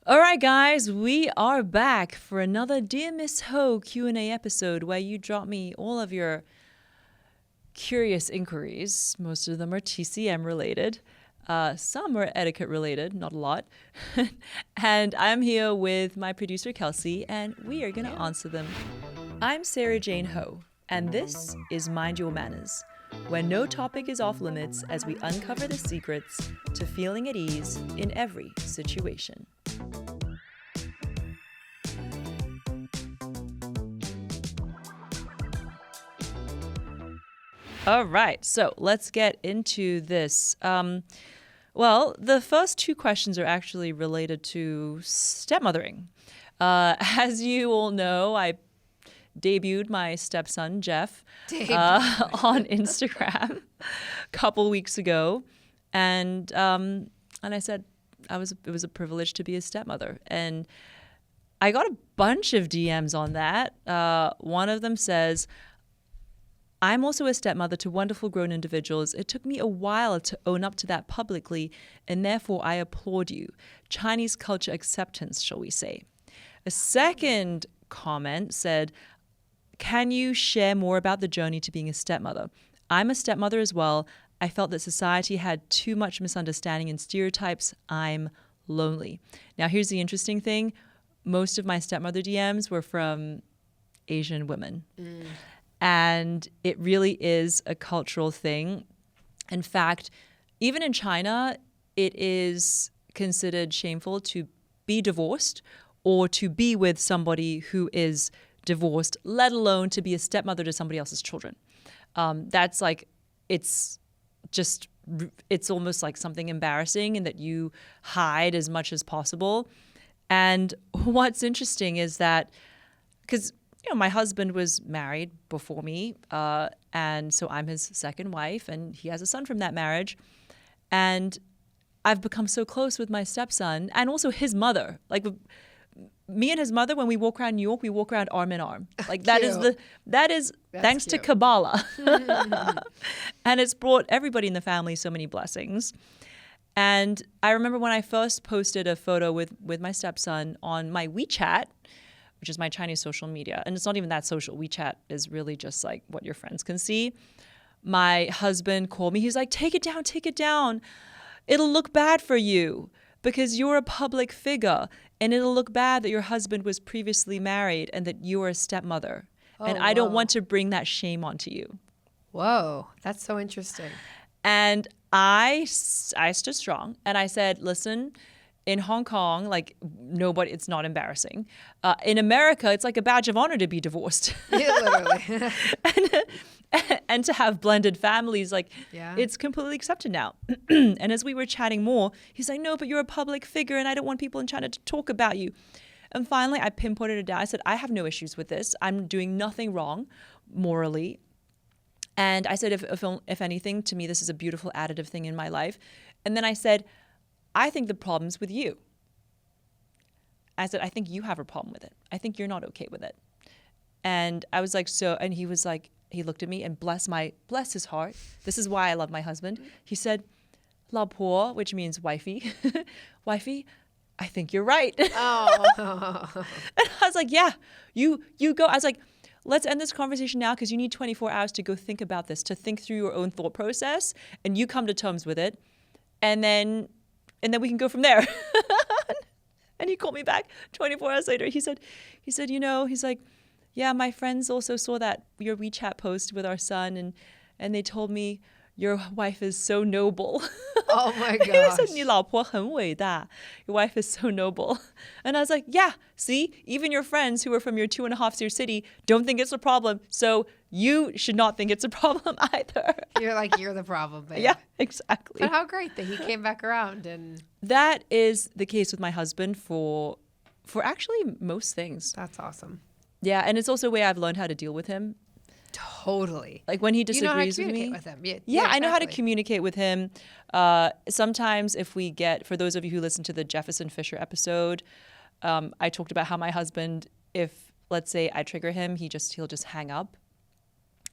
All right, guys, we are back for another Dear Miss Ho Q&A episode where you drop me all of your curious inquiries. Most of them are TCM related. Some are etiquette related, not a lot. And I'm here with my producer, Kelsey, and we are going to answer them. I'm Sara Jane Ho, and this is Mind Your Manners, where no topic is off limits as we uncover the secrets to feeling at ease in every situation. All right, so let's get into this. Well, the first two questions are actually related to stepmothering. As you all know, I debuted my stepson, Jeff, on Instagram a couple weeks ago. And I said it was a privilege to be a stepmother. And I got a bunch of DMs on that. One of them says, I'm also a stepmother to wonderful grown individuals. It took me a while to own up to that publicly, and therefore I applaud you. Chinese culture acceptance, shall we say. A second comment said, can you share more about the journey to being a stepmother? I'm a stepmother as well. I felt that society had too much misunderstanding and stereotypes. I'm lonely. Now, here's the interesting thing. Most of my stepmother DMs were from Asian women. And it really is a cultural thing. In fact, even in China, it is considered shameful to be divorced or to be with somebody who is divorced, let alone to be a stepmother to somebody else's children. That's like, it's almost like something embarrassing and that you hide as much as possible. And what's interesting is that, because my husband was married before me, and so I'm his second wife, and he has a son from that marriage. And I've become so close with my stepson and also his mother. Like me and his mother, when we walk around New York, we walk around arm in arm. Like that is That's thanks cute. to Kabbalah. And it's brought everybody in the family so many blessings. And I remember when I first posted a photo with my stepson on my WeChat, which is my Chinese social media. And it's not even that social. WeChat is really just like what your friends can see. My husband called me. He's like, take it down, take it down. It'll look bad for you because you're a public figure. And it'll look bad that your husband was previously married and that you are a stepmother. And I don't want to bring that shame onto you. Whoa, that's so interesting. And I stood strong. And I said, listen, in Hong Kong, like it's not embarrassing. In America, it's like a badge of honor to be divorced. Yeah, literally. and to have blended families, it's completely accepted now. And as we were chatting more, he's like, no, but you're a public figure and I don't want people in China to talk about you. And finally, I pinpointed it down. I said, I have no issues with this. I'm doing nothing wrong morally. And I said, if anything, to me, this is a beautiful additive thing in my life. And then I said, I think the problem's with you. I said, I think you have a problem with it. I think you're not okay with it. And I was like, so, and he was like, he looked at me and bless his heart. This is why I love my husband. He said, 老婆, which means wifey. Wifey, I think you're right. Oh. And I was like, yeah, you go. I was like, let's end this conversation now because you need 24 hours to go think about this, to think through your own thought process, and you come to terms with it. And then we can go from there. And he called me back 24 hours later. He said, he's like, yeah, my friends also saw that your WeChat post with our son and they told me your wife is so noble. Oh my He gosh. said, 你老婆很伟大. Your wife is so noble. And I was like, yeah, see, even your friends who are from your 2.5-tier city don't think it's a problem. So you should not think it's a problem either. You're like, you're the problem, babe. Yeah, exactly. But how great that he came back around and That is the case with my husband for actually most things. that's awesome. Yeah, and it's also a way I've learned how to deal with him. Totally. Like when he disagrees you know how to with me. communicate with him. Yeah, I know how to exactly. communicate with him. Sometimes if we get, for those of you who listen to the Jefferson Fisher episode, I talked about how my husband, if let's say I trigger him, he'll just hang up.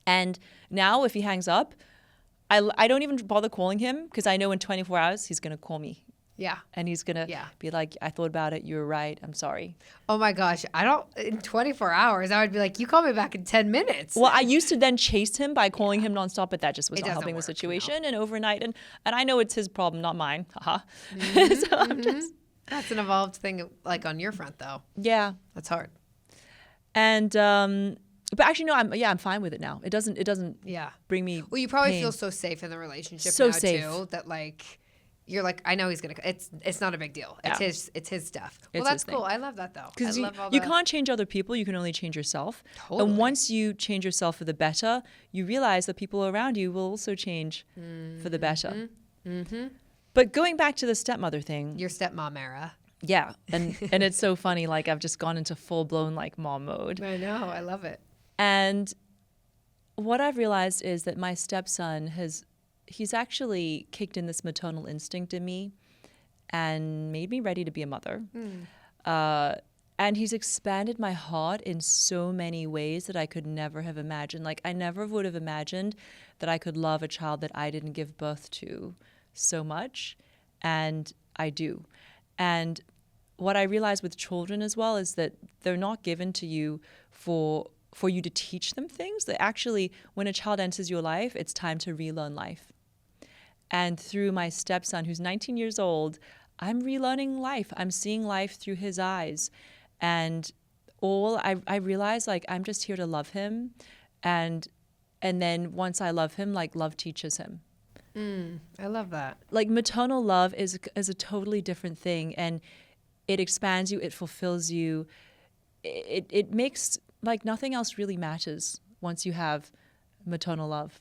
And now if he hangs up, I don't even bother calling him because I know in 24 hours he's going to call me Yeah. And he's going to be like, I thought about it. You were right. I'm sorry. Oh my gosh. In 24 hours, I would be like, you call me back in 10 minutes. Well, I used to then chase him by calling him nonstop, but that just was It not doesn't helping the work, situation. no. And overnight, and I know it's his problem, not mine. Haha. So I'm just, That's an evolved thing, like on your front though. yeah. That's hard. And, but actually, no, I'm fine with it now. It doesn't bring me Well, you probably pain. feel so safe in the relationship So now safe. too, that like, you're like, I know he's going to, it's not a big deal. It's his stuff. Well, It's that's his thing. cool. I love that though. I Because love all you the- can't change other people. You can only change yourself. Totally. And once you change yourself for the better, you realize that people around you will also change for the better. Mm-hmm. But going back to the stepmother thing. Your stepmom era. Yeah. And it's so funny. Like I've just gone into full blown like mom mode. I know. I love it. And what I've realized is that my stepson he's actually kicked in this maternal instinct in me and made me ready to be a mother. And he's expanded my heart in so many ways that I could never have imagined. Like I never would have imagined that I could love a child that I didn't give birth to so much. And I do. And what I realize with children as well is that they're not given to you for you to teach them things. That actually, when a child enters your life, it's time to relearn life. And through my stepson, who's 19 years old, I'm relearning life. I'm seeing life through his eyes. And I realize, like, I'm just here to love him. And then once I love him, like, love teaches him. I love that. Like, maternal love is a totally different thing. And it expands you. It fulfills you. It makes, like, nothing else really matters once you have maternal love.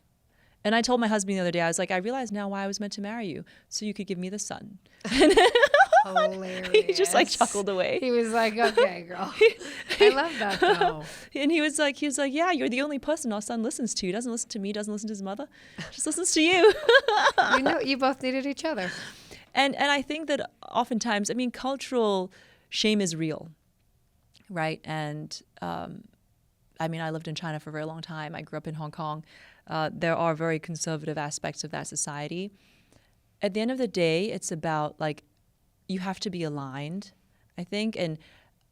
And I told my husband the other day, I was like, I realize now why I was meant to marry you, so you could give me the son. Hilarious. He just like chuckled away. He was like, okay, girl. I love that though. And he was like, yeah, you're the only person our son listens to. He doesn't listen to me, doesn't listen to his mother, just listens to you. You know, you both needed each other. And I think that oftentimes, I mean, cultural shame is real, right? And I mean, I lived in China for a very long time. I grew up in Hong Kong. There are very conservative aspects of that society. At the end of the day, it's about, like, you have to be aligned, I think. And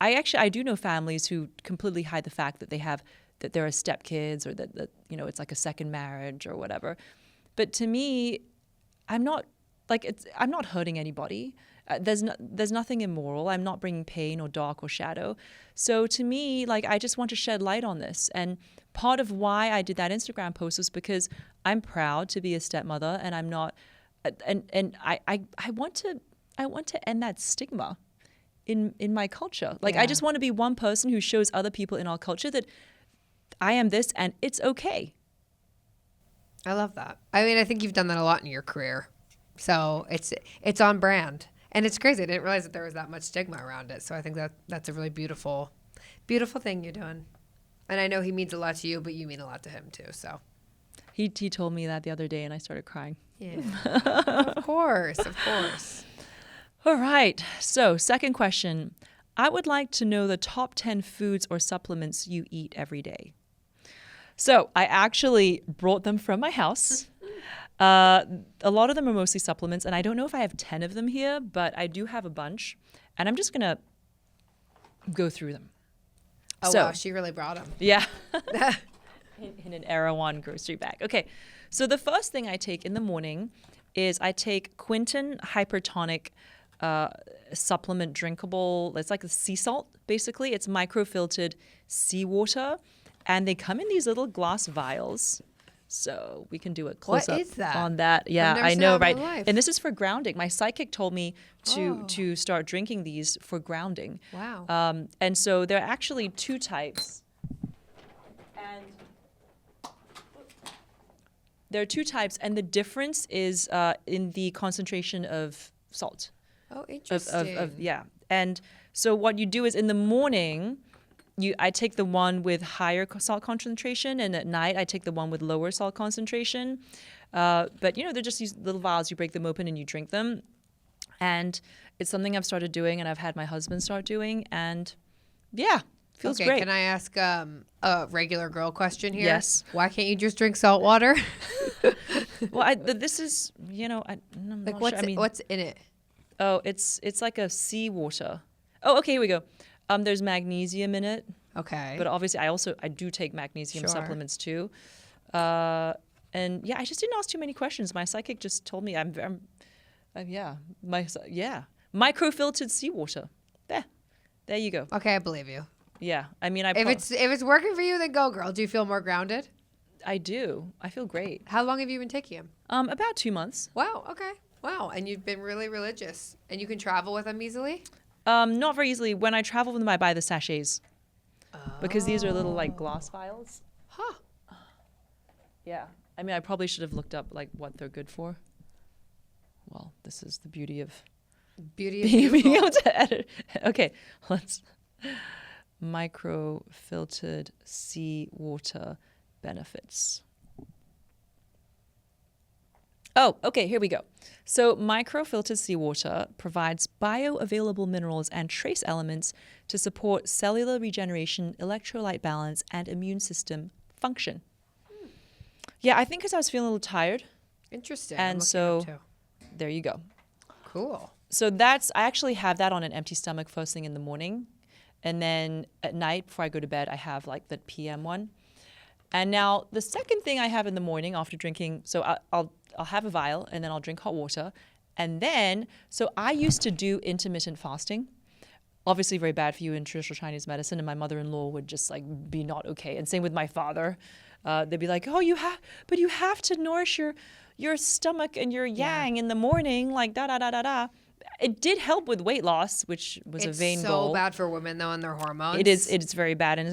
I do know families who completely hide the fact that that there are stepkids, or that you know, it's like a second marriage or whatever. But to me, I'm not hurting anybody. There's nothing immoral. I'm not bringing pain or dark or shadow. So to me, like, I just want to shed light on this. And part of why I did that Instagram post was because I'm proud to be a stepmother, and I'm not, and I want to end that stigma in my culture. Like, I just want to be one person who shows other people in our culture that I am this and it's okay. I love that. I mean, I think you've done that a lot in your career. So it's on brand. And it's crazy. I didn't realize that there was that much stigma around it. So I think that's a really beautiful, beautiful thing you're doing. And I know he means a lot to you, but you mean a lot to him too. So He told me that the other day and I started crying. yeah, of course. All right. So second question. I would like to know the top 10 foods or supplements you eat every day. So I actually brought them from my house. A lot of them are mostly supplements, and I don't know if I have 10 of them here, but I do have a bunch, and I'm just going to go through them. Oh, wow. She really brought them. Yeah. in an Erewhon grocery bag. Okay. So the first thing I take in the morning is I take Quinton Hypertonic supplement drinkable. It's like a sea salt, basically. It's microfiltered seawater, and they come in these little glass vials. So we can do a close up on that. Yeah, I know, right? And this is for grounding. My psychic told me to start drinking these for grounding. Wow. And so there are actually two types. And there are two types, and the difference is in the concentration of salt. Oh, interesting. Yeah. And so what you do is in the morning, I take the one with higher salt concentration, and at night I take the one with lower salt concentration. But, you know, they're just these little vials. You break them open and you drink them. And it's something I've started doing, and I've had my husband start doing. And, yeah, feels great. Can I ask a regular girl question here? Yes. Why can't you just drink salt water? Well, this is, you know, I'm like, not what's sure. I mean, what's in it? Oh, it's like a seawater. Oh, okay, here we go. There's magnesium in it, Okay. but obviously I do take magnesium Sure. supplements too. And yeah, I just didn't ask too many questions. My psychic just told me microfiltered seawater. There you go. Okay, I believe you. Yeah, I mean, If it's working for you, then go, girl. Do you feel more grounded? I do. I feel great. How long have you been taking them? About 2 months. Wow. Okay. Wow. And you've been really religious, and you can travel with them easily. Not very easily. When I travel with them, I buy the sachets because these are little like glass vials. Huh. Yeah. I mean, I probably should have looked up like what they're good for. Well, this is the beauty of being able to edit. Okay, let's microfiltered seawater benefits. Oh, okay, here we go. So microfiltered seawater provides bioavailable minerals and trace elements to support cellular regeneration, electrolyte balance, and immune system function. Yeah, I think because I was feeling a little tired. Interesting. And so there you go. Cool. So I actually have that on an empty stomach first thing in the morning. And then at night before I go to bed, I have like the PM one. And now the second thing I have in the morning after drinking, so I'll have a vial and then I'll drink hot water. And then, so I used to do intermittent fasting. Obviously very bad for you in traditional Chinese medicine. And my mother-in-law would just like be not okay. And same with my father. They'd be like, oh, you have to nourish your stomach and your yang in the morning, like da-da-da-da-da. It did help with weight loss, which was a vain goal. It's so bad for women, though, and their hormones. It is very bad, and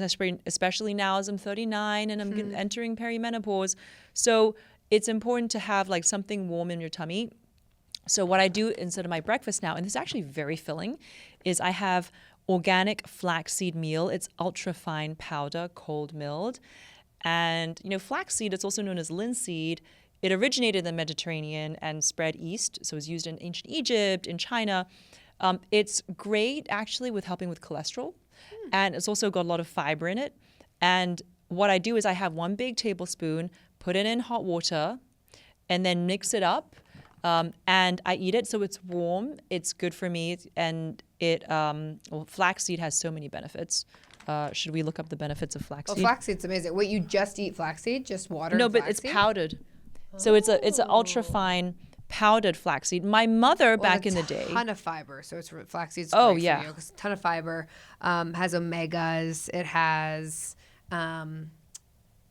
especially now as I'm 39 and I'm entering perimenopause. So it's important to have like something warm in your tummy. So what I do instead of my breakfast now, and this is actually very filling, is I have organic flaxseed meal. It's ultra fine powder, cold milled. And, flaxseed, it's also known as linseed. It originated in the Mediterranean and spread east. So it was used in ancient Egypt, in China. It's great, actually, with helping with cholesterol. And it's also got a lot of fiber in it. And what I do is I have 1 big tablespoon, put it in hot water, and then mix it up. And I eat it so it's warm. It's good for me. And flaxseed has so many benefits. Should we look up the benefits of flaxseed? Well, flaxseed's amazing. Wait, you just eat flaxseed? Just water? No, and but flaxseed? it's powdered. So it's an ultra fine powdered flaxseed. My mother back in the day. A ton of fiber. So it's flaxseed's Oh, great yeah. for you. 'Cause a ton of fiber. Has omegas. It has.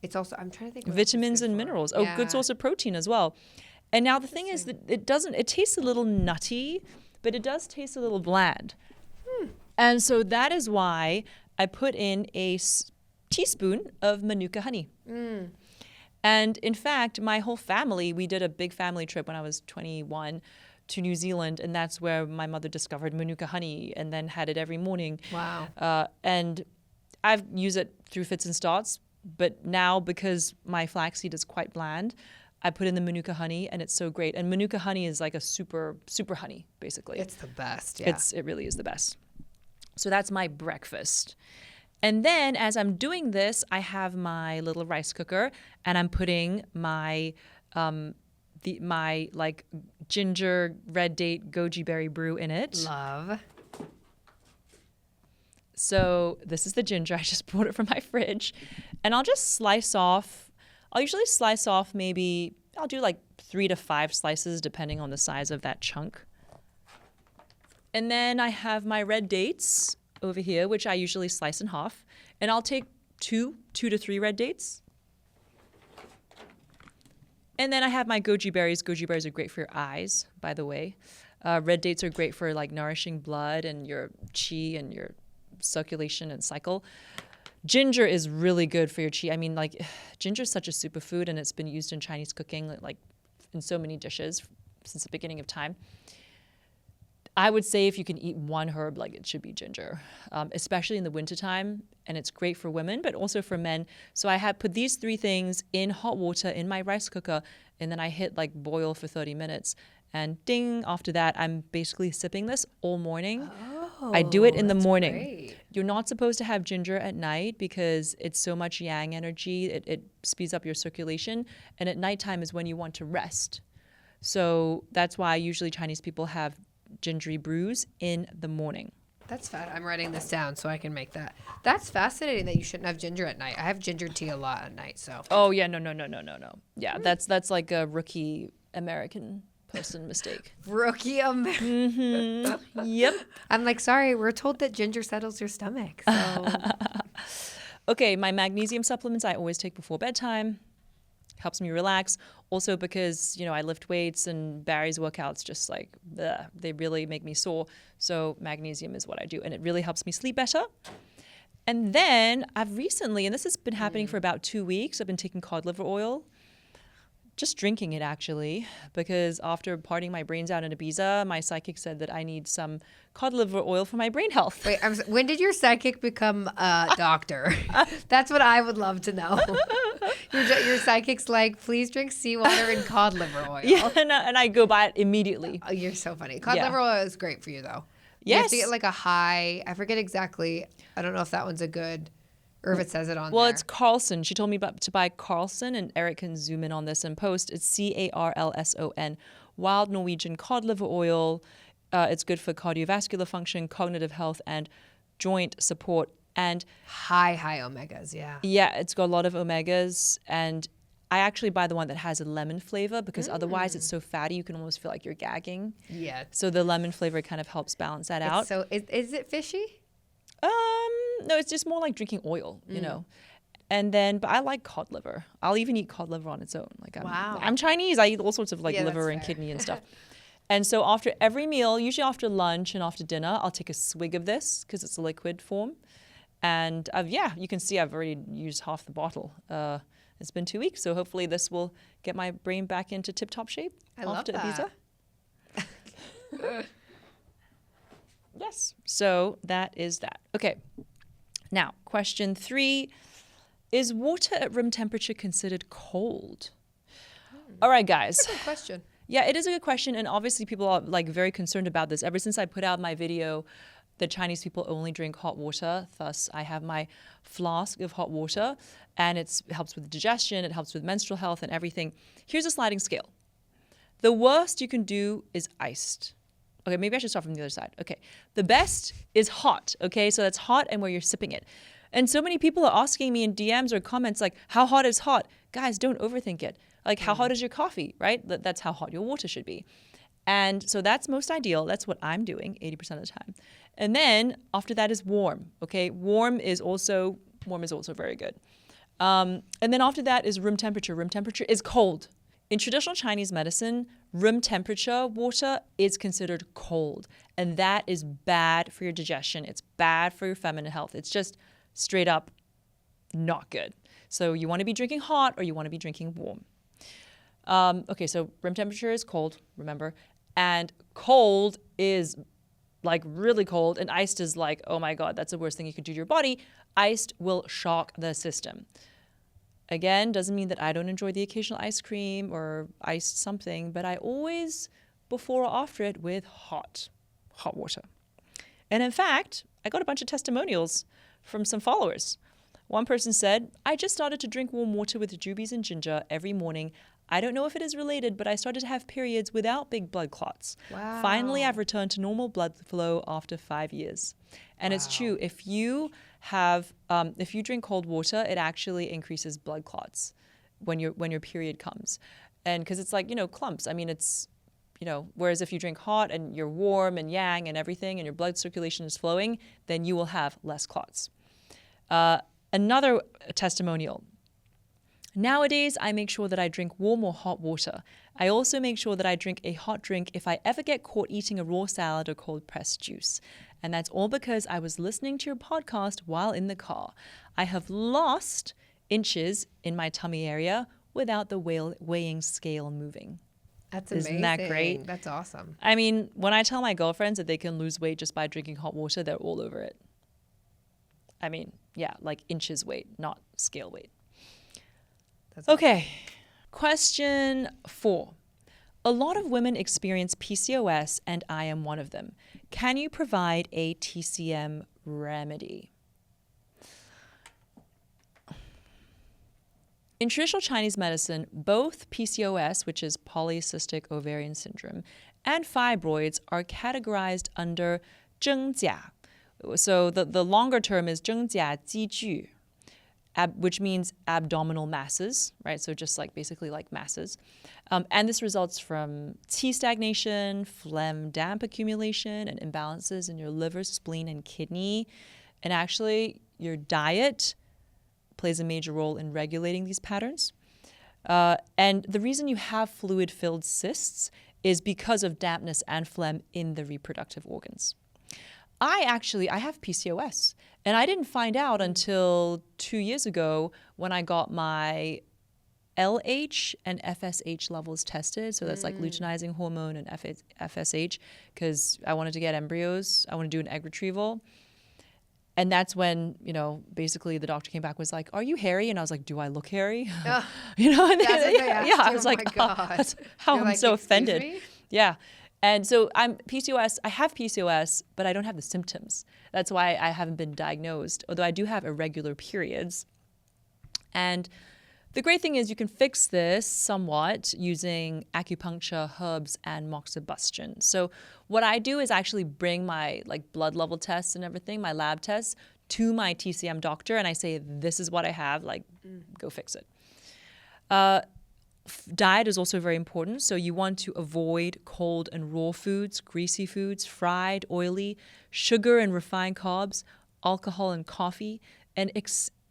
It's also. I'm trying to think. Of Vitamins and minerals. Oh, good source of protein as well. And now the thing is that it tastes a little nutty, but it does taste a little bland. And so that is why I put in a teaspoon of Manuka honey. And in fact, my whole family, we did a big family trip when I was 21 to New Zealand, and that's where my mother discovered Manuka honey and then had it every morning. Wow. And I've used it through fits and starts, but now because my flaxseed is quite bland, I put in the Manuka honey, and it's so great. And Manuka honey is like a super honey, basically. It's the best, yeah. It really is the best. So that's my breakfast. And then as I'm doing this, I have my little rice cooker, and I'm putting my my like ginger red date goji berry brew in it. Love. So this is the ginger. I just brought it from my fridge, and I'll just slice off. I'll usually slice off maybe, I'll do like 3 to 5 slices depending on the size of that chunk. And then I have my red dates over here, which I usually slice in half. And I'll take 2 to 3 red dates. And then I have my goji berries. Goji berries are great for your eyes, by the way. Red dates are great for like nourishing blood and your qi and your circulation and cycle. Ginger is really good for your qi. I mean, like, ginger is such a superfood, and it's been used in Chinese cooking, like in so many dishes since the beginning of time. I would say if you can eat one herb, like it should be ginger, especially in the wintertime. And it's great for women, but also for men. So I have put these 3 things in hot water in my rice cooker, and then I hit like boil for 30 minutes. And ding, after that, I'm basically sipping this all morning. Oh, I do it in the morning. Great. You're not supposed to have ginger at night because it's so much yang energy. It speeds up your circulation. And at nighttime is when you want to rest. So that's why usually Chinese people have gingery brews in the morning. That's fat. I'm writing this down so I can make that. That's fascinating that you shouldn't have ginger at night. I have ginger tea a lot at night, so. Oh yeah, no. Yeah, that's like a rookie American person mistake. Rookie Yep. I'm like, sorry, we're told that ginger settles your stomach. So Okay, my magnesium supplements I always take before bedtime. Helps me relax. Also because, I lift weights and Barry's workouts just like, they really make me sore. So magnesium is what I do. And it really helps me sleep better. And then I've recently, and this has been happening for about 2 weeks, I've been taking cod liver oil. Just drinking it actually, because after partying my brains out in Ibiza, my psychic said that I need some cod liver oil for my brain health. wait, when did your psychic become a doctor? That's what I would love to know. Your psychic's like, please drink seawater and cod liver oil. Yeah, and I go buy it immediately. Oh, you're so funny. Cod liver oil is great for you though. You Yes. have to get like a high, I forget exactly. I don't know if that one's a good, or if it says it on there. Well, it's Carlson. She told me to buy Carlson, and Eric can zoom in on this and post. It's Carlson, wild Norwegian cod liver oil. It's good for cardiovascular function, cognitive health, and joint support. And high omegas, yeah. yeah, it's got a lot of omegas. And I actually buy the one that has a lemon flavor because otherwise it's so fatty you can almost feel like you're gagging. Yeah. So the lemon flavor kind of helps balance that out. So is it fishy? No, it's just more like drinking oil, And then, but I like cod liver. I'll even eat cod liver on its own. Like I'm Chinese. I eat all sorts of like liver and kidney and stuff. And so after every meal, usually after lunch and after dinner, I'll take a swig of this because it's a liquid form. And you can see I've already used half the bottle. It's been 2 weeks, so hopefully this will get my brain back into tip-top shape after Ibiza. Yes, so that is that. Okay, now question 3. Is water at room temperature considered cold? All right, guys. That's a good question. Yeah, it is a good question, and obviously people are like very concerned about this. Ever since I put out my video, the Chinese people only drink hot water. Thus, I have my flask of hot water, and it helps with digestion, it helps with menstrual health and everything. Here's a sliding scale. The worst you can do is iced. Okay, maybe I should start from the other side. Okay, the best is hot. Okay, so that's hot and where you're sipping it. And so many people are asking me in DMs or comments like, how hot is hot? Guys, don't overthink it. Like, how hot is your coffee, right? That's how hot your water should be. And so that's most ideal. That's what I'm doing 80% of the time. And then after that is warm. Okay, warm is also very good. And then after that is room temperature. Room temperature is cold. In traditional Chinese medicine, room temperature water is considered cold. And that is bad for your digestion. It's bad for your feminine health. It's just straight up not good. So you want to be drinking hot or you want to be drinking warm. Okay, so room temperature is cold, remember. And cold is like really cold. And iced is like, oh my God, that's the worst thing you could do to your body. Iced will shock the system. Again, doesn't mean that I don't enjoy the occasional ice cream or iced something, but I always before or after it with hot water. And in fact, I got a bunch of testimonials from some followers. One person said, I just started to drink warm water with jubies and ginger every morning. I don't know if it is related, but I started to have periods without big blood clots. Wow. Finally, I've returned to normal blood flow after 5 years. And it's true. If you drink cold water, it actually increases blood clots when your period comes. And because it's like, clumps. I mean, it's, whereas if you drink hot and you're warm and yang and everything and your blood circulation is flowing, then you will have less clots. Another testimonial. Nowadays, I make sure that I drink warm or hot water. I also make sure that I drink a hot drink if I ever get caught eating a raw salad or cold pressed juice. And that's all because I was listening to your podcast while in the car. I have lost inches in my tummy area without the weighing scale moving. That's amazing. Isn't that great? That's awesome. I mean, when I tell my girlfriends that they can lose weight just by drinking hot water, they're all over it. I mean, yeah, like inches weight, not scale weight. Okay, question 4. A lot of women experience PCOS and I am one of them. Can you provide a TCM remedy? In traditional Chinese medicine, both PCOS, which is polycystic ovarian syndrome, and fibroids are categorized under 真假. So the longer term is 真假积聚, which means abdominal masses, right? So just like basically like masses. And this results from qi stagnation, phlegm damp accumulation, and imbalances in your liver, spleen, and kidney. And actually, your diet plays a major role in regulating these patterns. And the reason you have fluid-filled cysts is because of dampness and phlegm in the reproductive organs. I have PCOS, and I didn't find out until 2 years ago when I got my LH and FSH levels tested. So that's like luteinizing hormone and FSH, because I wanted to get embryos. I want to do an egg retrieval. And that's when, basically the doctor came back, was like, "Are you hairy?" And I was like, "Do I look hairy?" And then, I was like, that's how I'm so offended. Me? Yeah. And so I have PCOS, but I don't have the symptoms. That's why I haven't been diagnosed, although I do have irregular periods. And the great thing is you can fix this somewhat using acupuncture, herbs, and moxibustion. So what I do is actually bring my blood level tests and everything, my lab tests, to my TCM doctor, and I say, "This is what I have, go fix it." Diet is also very important. So you want to avoid cold and raw foods, greasy foods, fried, oily, sugar and refined carbs, alcohol and coffee. And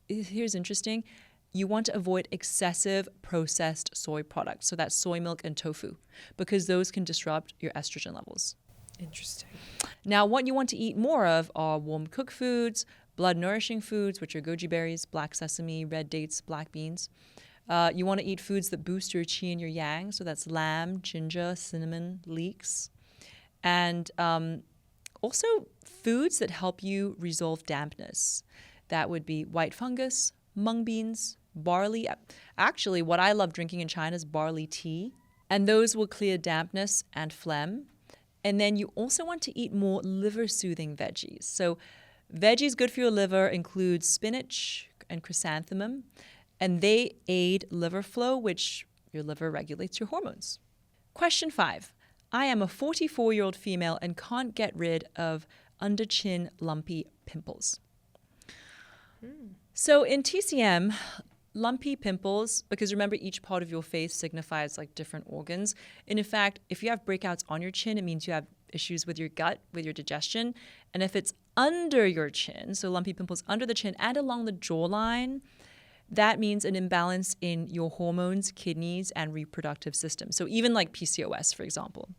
here's interesting. You want to avoid excessive processed soy products. So that's soy milk and tofu, because those can disrupt your estrogen levels. Interesting. Now, what you want to eat more of are warm cooked foods, blood nourishing foods, which are goji berries, black sesame, red dates, black beans. You want to eat foods that boost your qi and your yang. So that's lamb, ginger, cinnamon, leeks. And also foods that help you resolve dampness. That would be white fungus, mung beans, barley. Actually, what I love drinking in China is barley tea. And those will clear dampness and phlegm. And then you also want to eat more liver-soothing veggies. So veggies good for your liver include spinach and chrysanthemum. And they aid liver flow, which your liver regulates your hormones. Question 5. I am a 44-year-old female and can't get rid of under-chin lumpy pimples. So in TCM, lumpy pimples, because remember each part of your face signifies different organs. And in fact, if you have breakouts on your chin, it means you have issues with your gut, with your digestion. And if it's under your chin, so lumpy pimples under the chin and along the jawline, that means an imbalance in your hormones, kidneys, and reproductive system. So even like PCOS, for example.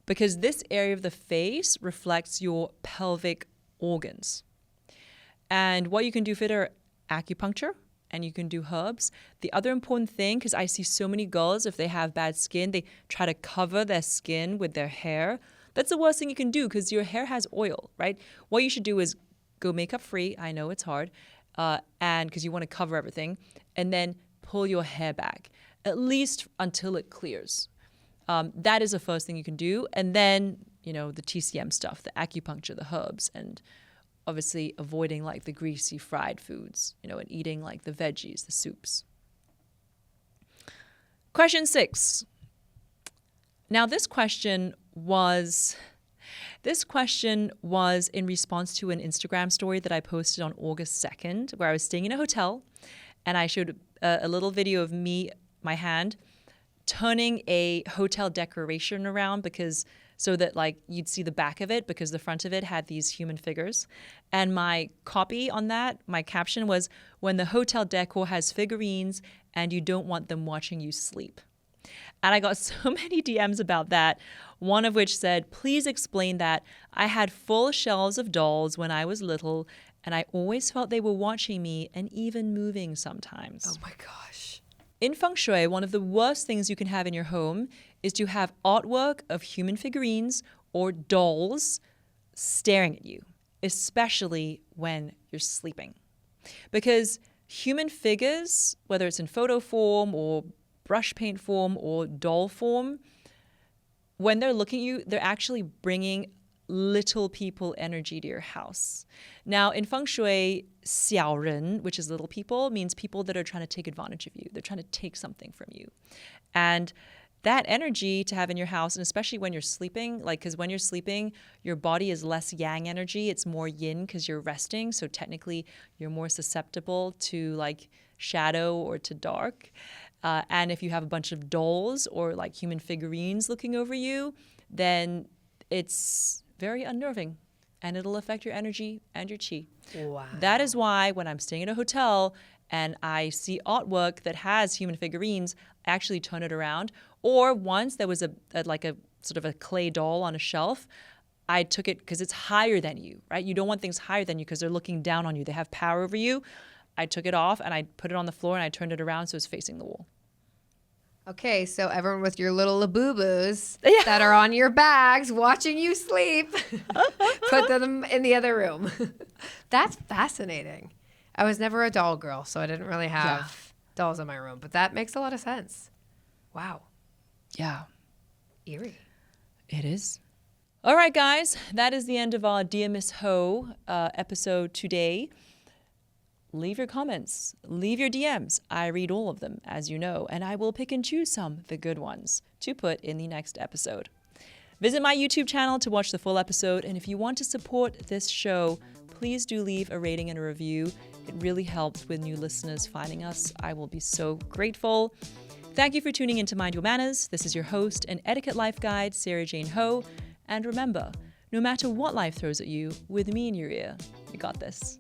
Because this area of the face reflects your pelvic organs. And what you can do for it are acupuncture, and you can do herbs. The other important thing, because I see so many girls, if they have bad skin, they try to cover their skin with their hair. That's the worst thing you can do, because your hair has oil, right? What you should do is go makeup free. I know it's hard. And because you want to cover everything, and then pull your hair back, at least until it clears. That is the first thing you can do. And then, the TCM stuff, the acupuncture, the herbs, and obviously avoiding the greasy fried foods, and eating the veggies, the soups. Question 6. Now this question was in response to an Instagram story that I posted on August 2nd, where I was staying in a hotel, and I showed a little video of my hand, turning a hotel decoration around so that you'd see the back of it, because the front of it had these human figures. And my copy on that, my caption was, "When the hotel decor has figurines and you don't want them watching you sleep." And I got so many DMs about that, one of which said, "Please explain that. I had full shelves of dolls when I was little, and I always felt they were watching me and even moving sometimes." Oh my gosh. In Feng Shui, one of the worst things you can have in your home is to have artwork of human figurines or dolls staring at you, especially when you're sleeping. Because human figures, whether it's in photo form or brush paint form or doll form, when they're looking at you, they're actually bringing little people energy to your house. Now, in Feng Shui, 小人, which is little people, means people that are trying to take advantage of you. They're trying to take something from you. And that energy to have in your house, and especially when you're sleeping, like, because when you're sleeping, your body is less yang energy. It's more yin because you're resting. So technically, you're more susceptible to like shadow or to dark. And if you have a bunch of dolls or like human figurines looking over you, then it's very unnerving and it'll affect your energy and your chi. Wow. That is why when I'm staying at a hotel and I see artwork that has human figurines, I actually turn it around. Or once there was a sort of a clay doll on a shelf, I took it because it's higher than you, right? You don't want things higher than you because they're looking down on you. They have power over you. I took it off and I put it on the floor and I turned it around so it's facing the wall. Okay, so everyone with your little laboo-boos that are on your bags watching you sleep, put them in the other room. That's fascinating. I was never a doll girl, so I didn't really have dolls in my room, but that makes a lot of sense. Wow. Yeah. Eerie. It is. All right, guys, that is the end of our Dear Miss Ho episode today. Leave your comments, leave your DMs. I read all of them, as you know, and I will pick and choose some, the good ones, to put in the next episode. Visit my YouTube channel to watch the full episode, and if you want to support this show, please do leave a rating and a review. It really helps with new listeners finding us. I will be so grateful. Thank you for tuning in to Mind Your Manners. This is your host and etiquette life guide, Sara Jane Ho. And remember, no matter what life throws at you, with me in your ear, you got this.